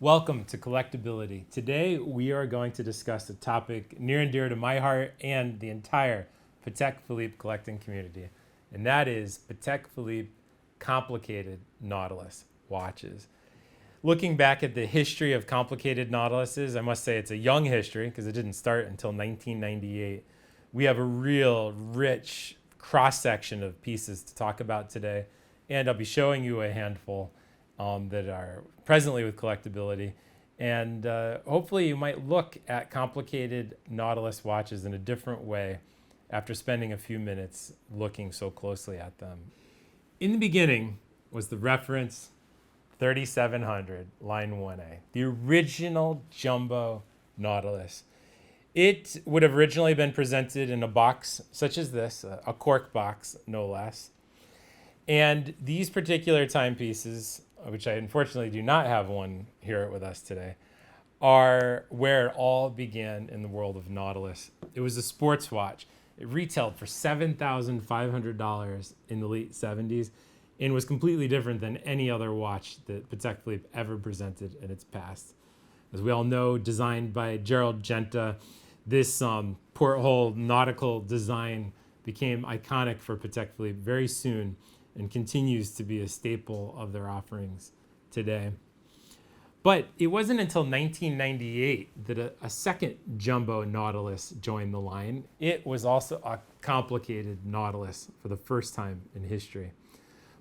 Welcome to Collectability. Today we are going to discuss a topic near and dear to my heart and the entire Patek Philippe collecting community, and that is Patek Philippe complicated Nautilus watches. Looking back at the history of complicated Nautiluses, I must say it's a young history because it didn't start until 1998. We have a real rich cross-section of pieces to talk about today, and I'll be showing you a handful that are presently with collectability. And hopefully you might look at complicated Nautilus watches in a different way after spending a few minutes looking so closely at them. In the beginning was the reference 3700 line 1A, the original jumbo Nautilus. It would have originally been presented in a box such as this, a cork box, no less. And these particular timepieces, which I unfortunately do not have one here with us today, are where it all began in the world of Nautilus. It was a sports watch. It retailed for $7,500 in the late 70s and was completely different than any other watch that Patek Philippe ever presented in its past. As we all know, designed by Gerald Genta, this porthole nautical design became iconic for Patek Philippe very soon and continues to be a staple of their offerings today. But it wasn't until 1998 that a second jumbo Nautilus joined the line. It was also a complicated Nautilus for the first time in history.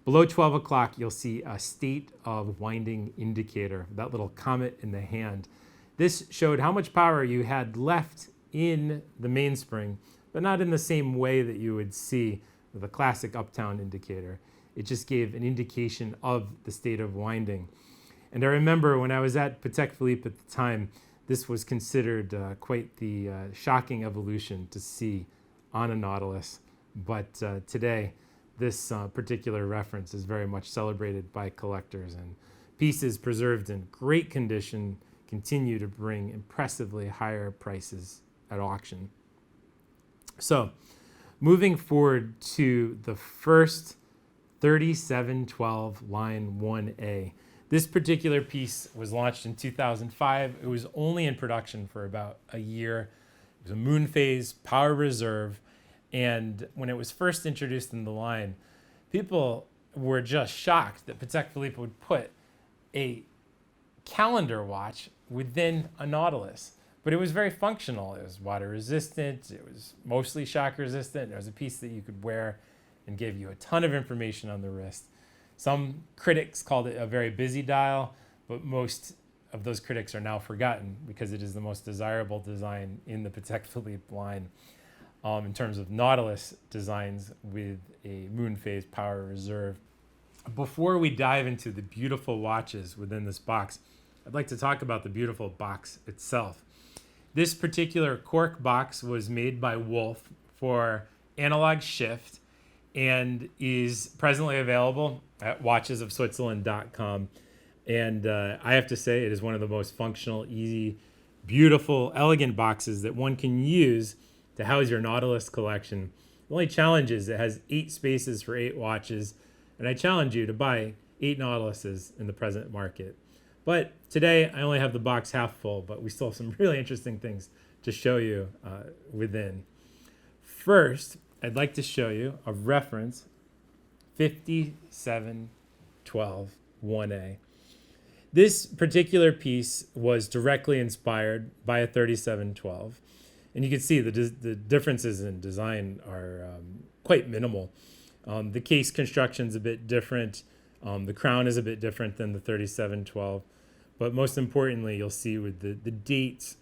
Below 12 o'clock, you'll see a state of winding indicator, that little comet in the hand. This showed how much power you had left in the mainspring, but not in the same way that you would see with a classic uptown indicator. It just gave an indication of the state of winding. And I remember when I was at Patek Philippe at the time, this was considered quite the shocking evolution to see on a Nautilus. But today, this particular reference is very much celebrated by collectors, and pieces preserved in great condition continue to bring impressively higher prices at auction. So, moving forward to the first 3712 line 1A. This particular piece was launched in 2005. It was only in production for about a year. It was a moon phase, power reserve, and when it was first introduced in the line, people were just shocked that Patek Philippe would put a calendar watch within a Nautilus. But it was very functional. It was water resistant. It was mostly shock resistant. It was a piece that you could wear and gave you a ton of information on the wrist. Some critics called it a very busy dial, but most of those critics are now forgotten because it is the most desirable design in the Patek Philippe line in terms of Nautilus designs with a moon phase power reserve. Before we dive into the beautiful watches within this box, I'd like to talk about the beautiful box itself. This particular cork box was made by Wolf for analog shift and is presently available at watchesofswitzerland.com. And I have to say, it is one of the most functional, easy, beautiful, elegant boxes that one can use to house your Nautilus collection. The only challenge is it has 8 spaces for 8 watches, and I challenge you to buy 8 Nautiluses in the present market. But today, I only have the box half full, but we still have some really interesting things to show you within. First, I'd like to show you a reference 5712 1A. This particular piece was directly inspired by a 3712, and you can see the differences in design are quite minimal. The case construction is a bit different. The crown is a bit different than the 3712, but most importantly, you'll see with the dates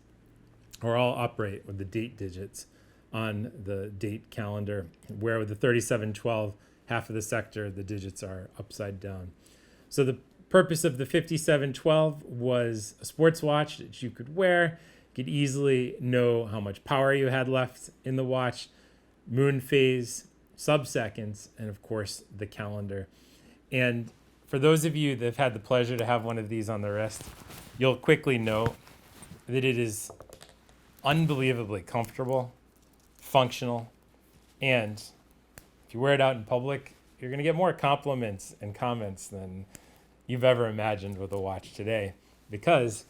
are all upright with the date digits on the date calendar, where with the 3712, half of the sector, the digits are upside down. So the purpose of the 5712 was a sports watch that you could wear. You could easily know how much power you had left in the watch, moon phase, sub-seconds, and of course the calendar. And for those of you that have had the pleasure to have one of these on the wrist, you'll quickly know that it is unbelievably comfortable, functional, and if you wear it out in public, you're going to get more compliments and comments than you've ever imagined with a watch today. because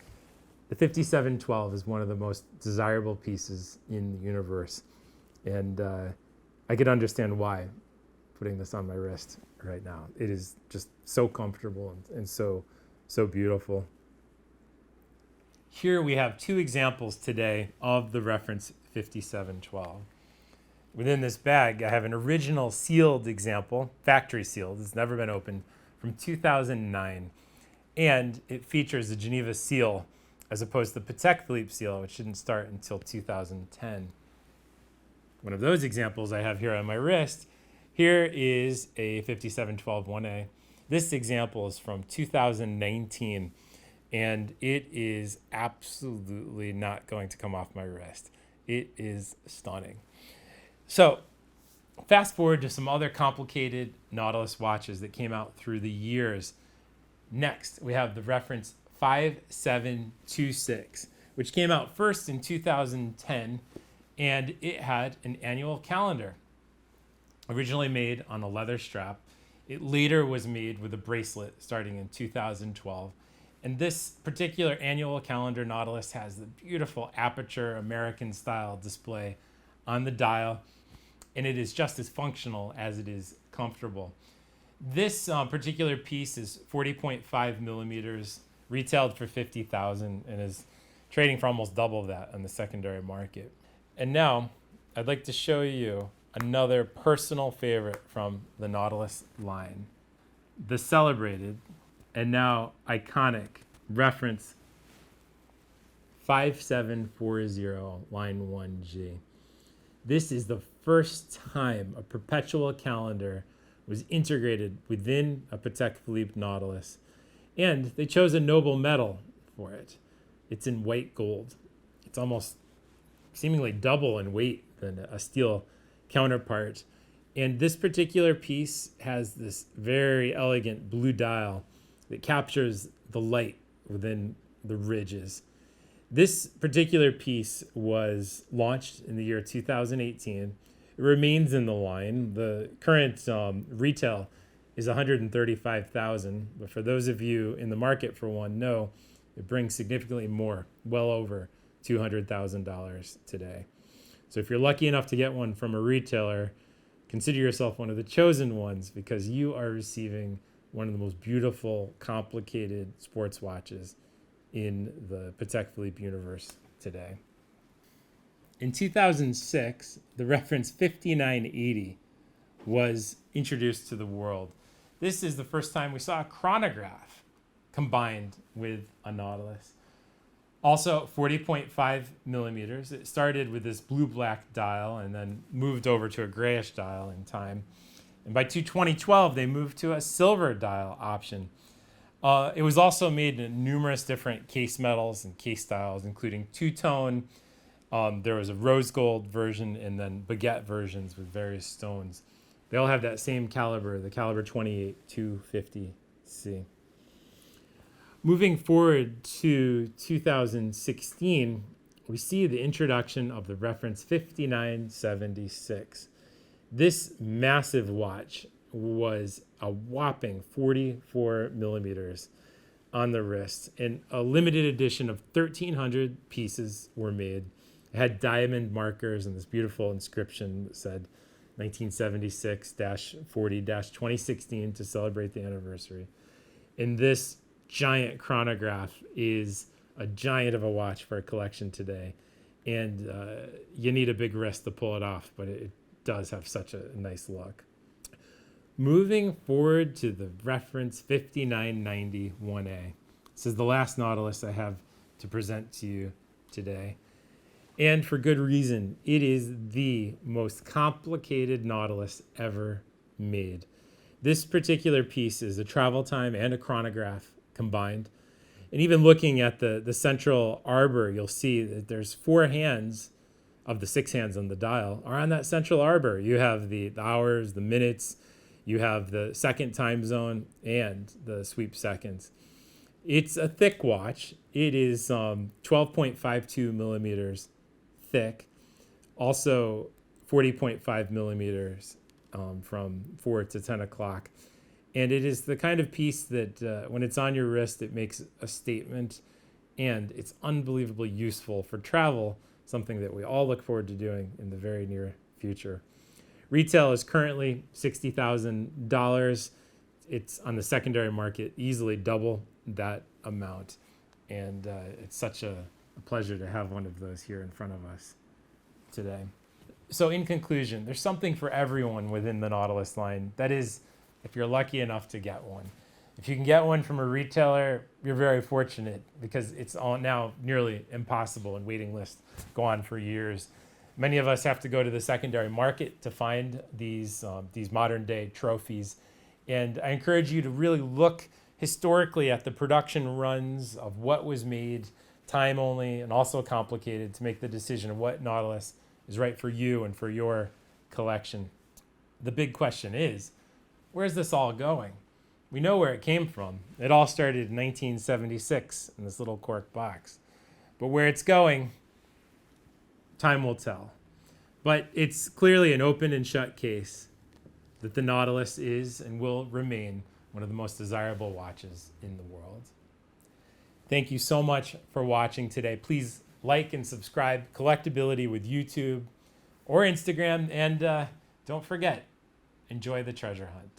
the 5712 is one of the most desirable pieces in the universe. And I could understand why putting this on my wrist right now. It is just so comfortable and so beautiful. Here we have two examples today of the reference 5712. Within this bag, I have an original sealed example, factory sealed. It's never been opened, from 2009. And it features the Geneva seal as opposed to the Patek Philippe seal, which didn't start until 2010. One of those examples I have here on my wrist. Here is a 5712 1A. This example is from 2019, and it is absolutely not going to come off my wrist. It is stunning. So fast forward to some other complicated Nautilus watches that came out through the years. Next, we have the reference 5726, which came out first in 2010, and it had an annual calendar. Originally made on a leather strap. It later was made with a bracelet starting in 2012. And this particular annual calendar Nautilus has the beautiful aperture American style display on the dial, and it is just as functional as it is comfortable. This particular piece is 40.5 millimeters, retailed for $50,000, and is trading for almost double that on the secondary market. And now I'd like to show you another personal favorite from the Nautilus line, the celebrated and now iconic reference 5740 line 1G. This is the first time a perpetual calendar was integrated within a Patek Philippe Nautilus, and they chose a noble metal for it. It's in white gold. It's almost seemingly double in weight than a steel counterpart. And this particular piece has this very elegant blue dial that captures the light within the ridges. This particular piece was launched in the year 2018. It remains in the line. The current retail is $135,000, but for those of you in the market for one, know it brings significantly more, well over $200,000 today. So if you're lucky enough to get one from a retailer, consider yourself one of the chosen ones, because you are receiving one of the most beautiful, complicated sports watches in the Patek Philippe universe today. In 2006, the reference 5980 was introduced to the world. This is the first time we saw a chronograph combined with a Nautilus. Also 40.5 millimeters. It started with this blue-black dial and then moved over to a grayish dial in time. And by 2012, they moved to a silver dial option. It was also made in numerous different case metals and case styles, including two-tone. There was a rose gold version and then baguette versions with various stones. They all have that same caliber, the caliber 28-250C. Moving forward to 2016, we see the introduction of the reference 5976. This massive watch was a whopping 44 millimeters on the wrist, and a limited edition of 1,300 pieces were made. It had diamond markers and this beautiful inscription that said 1976-40-2016 to celebrate the anniversary. And this giant chronograph is a giant of a watch for a collection today, and you need a big wrist to pull it off, but it does have such a nice look. Moving forward to the reference 5990 1A. This is the last Nautilus I have to present to you today, and for good reason. It is the most complicated Nautilus ever made. This particular piece is a travel time and a chronograph combined. And even looking at the central arbor, you'll see that there's 4 hands of the 6 hands on the dial are on that central arbor. You have the hours, the minutes, you have the second time zone, and the sweep seconds. It's a thick watch. It is 12.52 millimeters thick, also 40.5 millimeters from 4 to 10 o'clock. And it is the kind of piece that when it's on your wrist, it makes a statement, and it's unbelievably useful for travel, something that we all look forward to doing in the very near future. Retail is currently $60,000. It's on the secondary market, easily double that amount. And it's such a pleasure to have one of those here in front of us today. So in conclusion, there's something for everyone within the Nautilus line. That is, if you're lucky enough to get one. If you can get one from a retailer, you're very fortunate, because it's all now nearly impossible, and waiting lists go on for years. Many of us have to go to the secondary market to find these modern day trophies. And I encourage you to really look historically at the production runs of what was made, time only and also complicated, to make the decision of what Nautilus is right for you and for your collection. The big question is, where's this all going? We know where it came from. It all started in 1976 in this little cork box. But where it's going, time will tell. But it's clearly an open and shut case that the Nautilus is and will remain one of the most desirable watches in the world. Thank you so much for watching today. Please like and subscribe Collectability with YouTube or Instagram. And don't forget, enjoy the treasure hunt.